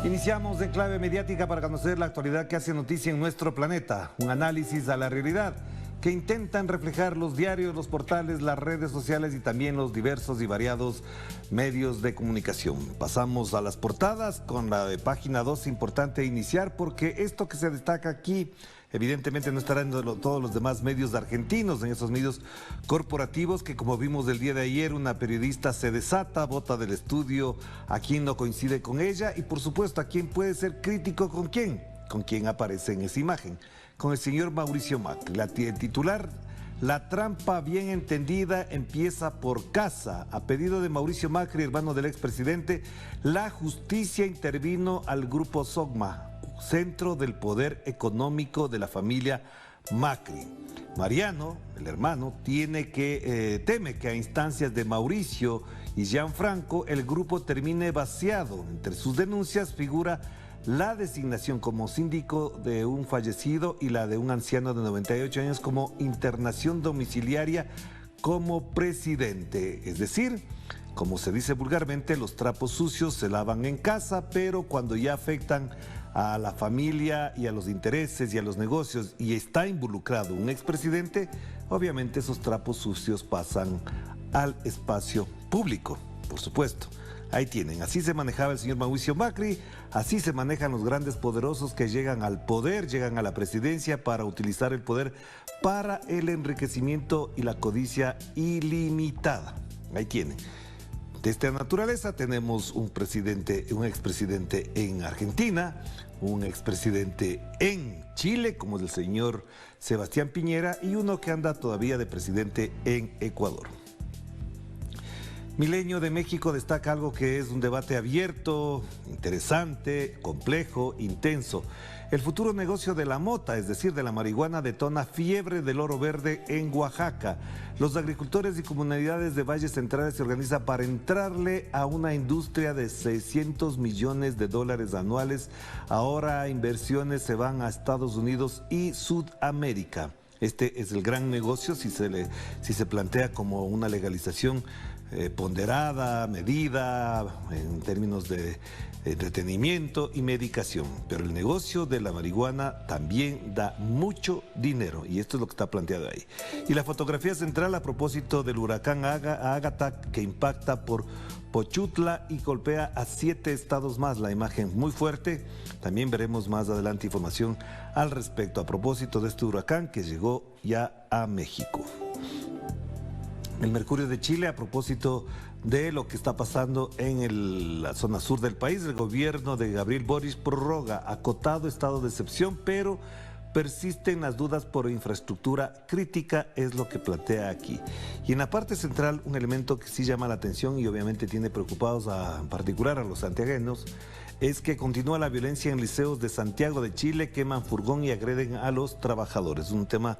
Iniciamos en clave mediática para conocer la actualidad que hace noticia en nuestro planeta. Un análisis a la realidad que intentan reflejar los diarios, los portales, las redes sociales y también los diversos y variados medios de comunicación. Pasamos a las portadas con la de página 2, importante iniciar porque esto que se destaca aquí evidentemente no estará en todos los demás medios argentinos, en esos medios corporativos que, como vimos el día de ayer, una periodista se desata, bota del estudio a quien no coincide con ella y por supuesto a quien puede ser crítico con quién aparece en esa imagen, con el señor Mauricio Macri. El titular: la trampa bien entendida empieza por casa. A pedido de Mauricio Macri, hermano del expresidente, la justicia intervino al grupo Sogma, centro del poder económico de la familia Macri. Mariano, el hermano, teme que a instancias de Mauricio y Gianfranco el grupo termine vaciado. Entre sus denuncias figura la designación como síndico de un fallecido y la de un anciano de 98 años como internación domiciliaria como presidente. Es decir, como se dice vulgarmente, los trapos sucios se lavan en casa, pero cuando ya afectan a la familia y a los intereses y a los negocios y está involucrado un expresidente, obviamente esos trapos sucios pasan al espacio público, por supuesto. Ahí tienen, así se manejaba el señor Mauricio Macri, así se manejan los grandes poderosos que llegan al poder, llegan a la presidencia para utilizar el poder para el enriquecimiento y la codicia ilimitada. Ahí tienen. De esta naturaleza tenemos un expresidente en Argentina, un expresidente en Chile, como el señor Sebastián Piñera, y uno que anda todavía de presidente en Ecuador. Milenio de México destaca algo que es un debate abierto, interesante, complejo, intenso. El futuro negocio de la mota, es decir, de la marihuana, detona fiebre del oro verde en Oaxaca. Los agricultores y comunidades de valles centrales se organizan para entrarle a una industria de 600 millones de dólares anuales. Ahora inversiones se van a Estados Unidos y Sudamérica. Este es el gran negocio si se plantea como una legalización ponderada, medida, en términos de entretenimiento y medicación. Pero el negocio de la marihuana también da mucho dinero y esto es lo que está planteado ahí. Y la fotografía central a propósito del huracán Ágata que impacta por Pochutla y golpea a 7 estados más. La imagen muy fuerte. También veremos más adelante información al respecto a propósito de este huracán que llegó ya a México. El Mercurio de Chile, a propósito de lo que está pasando en la zona sur del país, el gobierno de Gabriel Boric prorroga acotado estado de excepción, pero persisten las dudas por infraestructura crítica, es lo que plantea aquí. Y en la parte central, un elemento que sí llama la atención y obviamente tiene preocupados en particular a los santiagueños, es que continúa la violencia en liceos de Santiago de Chile, queman furgón y agreden a los trabajadores. Un tema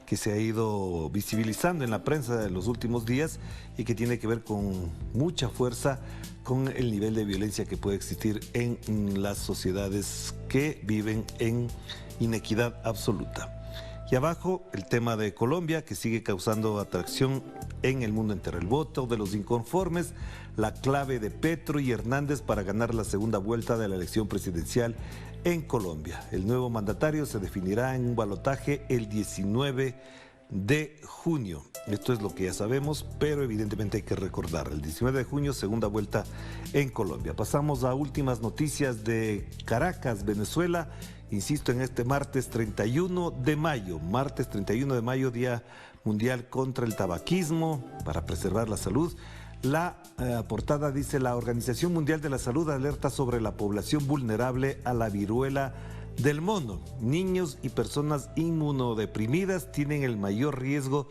que se ha ido visibilizando en la prensa de los últimos días y que tiene que ver con mucha fuerza con el nivel de violencia que puede existir en las sociedades que viven en inequidad absoluta. Y abajo el tema de Colombia, que sigue causando atracción en el mundo entero. El voto de los inconformes, la clave de Petro y Hernández para ganar la segunda vuelta de la elección presidencial en Colombia. El nuevo mandatario se definirá en un balotaje el 19 de junio. Esto es lo que ya sabemos, pero evidentemente hay que recordar. El 19 de junio, segunda vuelta en Colombia. Pasamos a últimas noticias de Caracas, Venezuela. Insisto, en este martes 31 de mayo, Día Mundial contra el Tabaquismo, para preservar la salud. La portada dice: la Organización Mundial de la Salud alerta sobre la población vulnerable a la viruela del mono. Niños y personas inmunodeprimidas tienen el mayor riesgo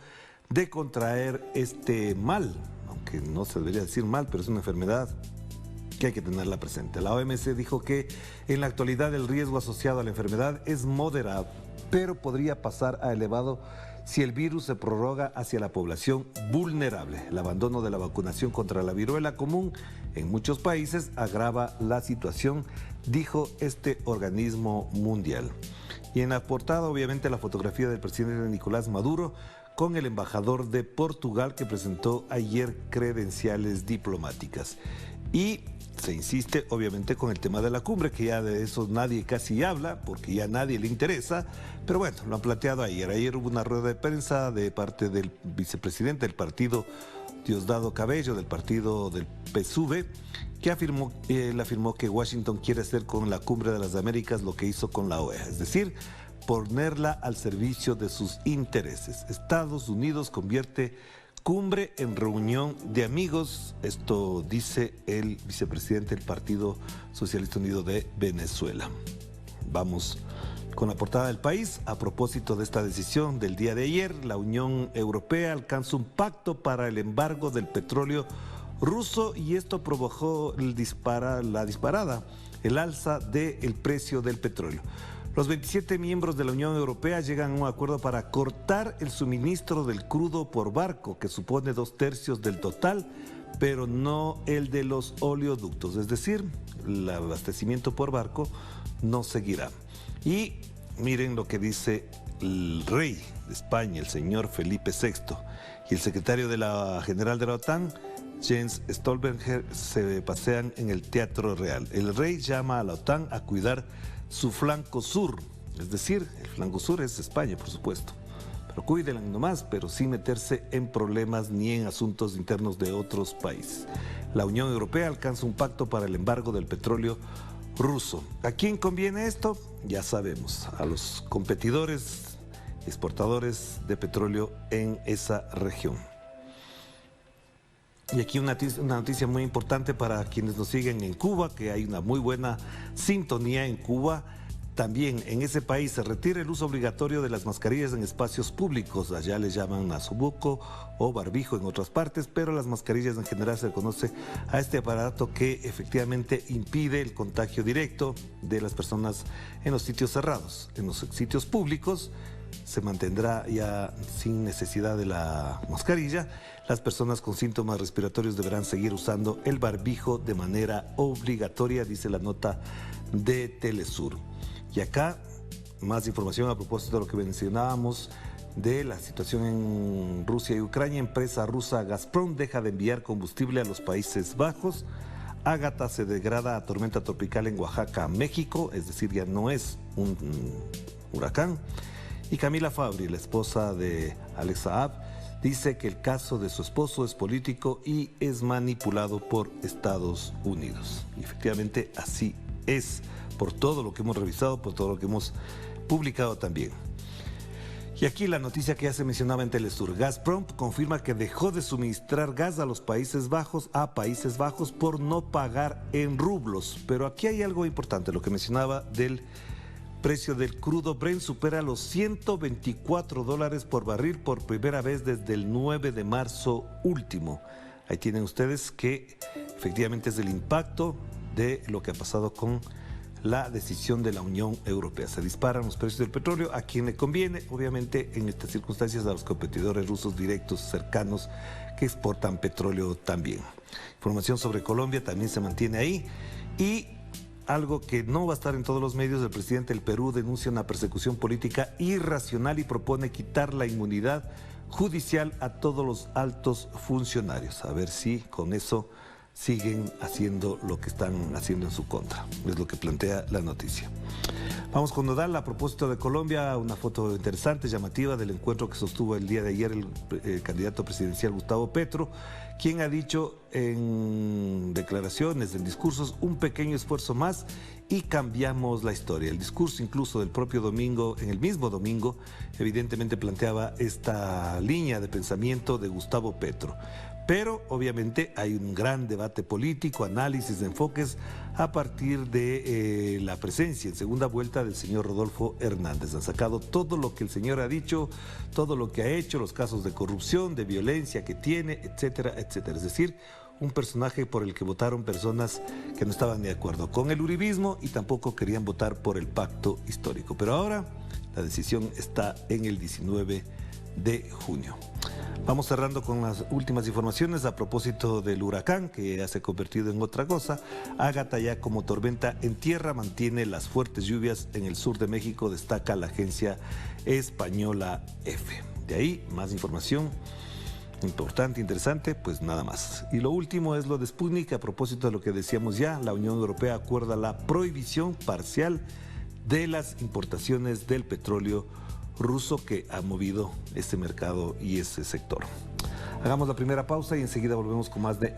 de contraer este mal, aunque no se debería decir mal, pero es una enfermedad que hay que tenerla presente. La OMS dijo que en la actualidad el riesgo asociado a la enfermedad es moderado, pero podría pasar a elevado si el virus se prorroga hacia la población vulnerable. El abandono de la vacunación contra la viruela común en muchos países agrava la situación, dijo este organismo mundial. Y en la portada, obviamente, la fotografía del presidente Nicolás Maduro con el embajador de Portugal que presentó ayer credenciales diplomáticas. Y se insiste obviamente con el tema de la cumbre, que ya de eso nadie casi habla, porque ya a nadie le interesa, pero bueno, lo han planteado ayer. Ayer hubo una rueda de prensa de parte del vicepresidente del partido, Diosdado Cabello, del partido del PSUV, que él afirmó que Washington quiere hacer con la Cumbre de las Américas lo que hizo con la OEA, es decir, ponerla al servicio de sus intereses. Estados Unidos convierte cumbre en reunión de amigos, esto dice el vicepresidente del Partido Socialista Unido de Venezuela. Vamos con la portada del País. A propósito de esta decisión del día de ayer, la Unión Europea alcanza un pacto para el embargo del petróleo ruso y esto provocó la disparada, el alza del precio del petróleo. Los 27 miembros de la Unión Europea llegan a un acuerdo para cortar el suministro del crudo por barco, que supone 2/3 del total, pero no el de los oleoductos, es decir, el abastecimiento por barco no seguirá. Y miren lo que dice el rey de España, el señor Felipe VI, y el secretario general de la OTAN, Jens Stoltenberg, se pasean en el Teatro Real. El rey llama a la OTAN a cuidar su flanco sur, es decir, el flanco sur es España, por supuesto. Pero cuídenla nomás, pero sin meterse en problemas ni en asuntos internos de otros países. La Unión Europea alcanza un pacto para el embargo del petróleo ruso. ¿A quién conviene esto? Ya sabemos, a los competidores exportadores de petróleo en esa región. Y aquí una noticia muy importante para quienes nos siguen en Cuba, que hay una muy buena sintonía en Cuba. También en ese país se retira el uso obligatorio de las mascarillas en espacios públicos. Allá les llaman nasobuco o barbijo en otras partes, pero las mascarillas en general se conoce a este aparato que efectivamente impide el contagio directo de las personas en los sitios cerrados. En los sitios públicos se mantendrá ya sin necesidad de la mascarilla. Las personas con síntomas respiratorios deberán seguir usando el barbijo de manera obligatoria, dice la nota de Telesur. Y acá, más información a propósito de lo que mencionábamos de la situación en Rusia y Ucrania. Empresa rusa Gazprom deja de enviar combustible a los Países Bajos. Ágata se degrada a tormenta tropical en Oaxaca, México, es decir, ya no es un huracán. Y Camila Fabri, la esposa de Alex Saab, dice que el caso de su esposo es político y es manipulado por Estados Unidos. Y efectivamente así es, por todo lo que hemos revisado, por todo lo que hemos publicado también. Y aquí la noticia que ya se mencionaba en Telesur. Gazprom confirma que dejó de suministrar gas a los Países Bajos, por no pagar en rublos. Pero aquí hay algo importante, lo que mencionaba del precio del crudo Brent supera los $124 por barril por primera vez desde el 9 de marzo último. Ahí tienen ustedes que efectivamente es el impacto de lo que ha pasado con la decisión de la Unión Europea. Se disparan los precios del petróleo, a quien le conviene, obviamente en estas circunstancias, a los competidores rusos directos, cercanos, que exportan petróleo también. Información sobre Colombia también se mantiene ahí. Y algo que no va a estar en todos los medios, el presidente del Perú denuncia una persecución política irracional y propone quitar la inmunidad judicial a todos los altos funcionarios. A ver si con eso siguen haciendo lo que están haciendo en su contra. Es lo que plantea la noticia. Vamos con Nodal. A propósito de Colombia, una foto interesante, llamativa del encuentro que sostuvo el día de ayer el candidato presidencial Gustavo Petro, quien ha dicho en declaraciones, en discursos, un pequeño esfuerzo más y cambiamos la historia. El discurso incluso del propio domingo, en el mismo domingo, evidentemente planteaba esta línea de pensamiento de Gustavo Petro. Pero obviamente hay un gran debate político, análisis, enfoques a partir de la presencia en segunda vuelta del señor Rodolfo Hernández. Han sacado todo lo que el señor ha dicho, todo lo que ha hecho, los casos de corrupción, de violencia que tiene, etcétera, etcétera. Es decir, un personaje por el que votaron personas que no estaban de acuerdo con el uribismo y tampoco querían votar por el pacto histórico. Pero ahora la decisión está en el 19 de junio. Vamos cerrando con las últimas informaciones a propósito del huracán, que ya se ha convertido en otra cosa. Ágata, ya como tormenta en tierra, mantiene las fuertes lluvias en el sur de México, destaca la agencia española EFE. De ahí, más información Importante, interesante, pues nada más. Y lo último es lo de Sputnik, a propósito de lo que decíamos ya, la Unión Europea acuerda la prohibición parcial de las importaciones del petróleo ruso que ha movido este mercado y ese sector. Hagamos la primera pausa y enseguida volvemos con más de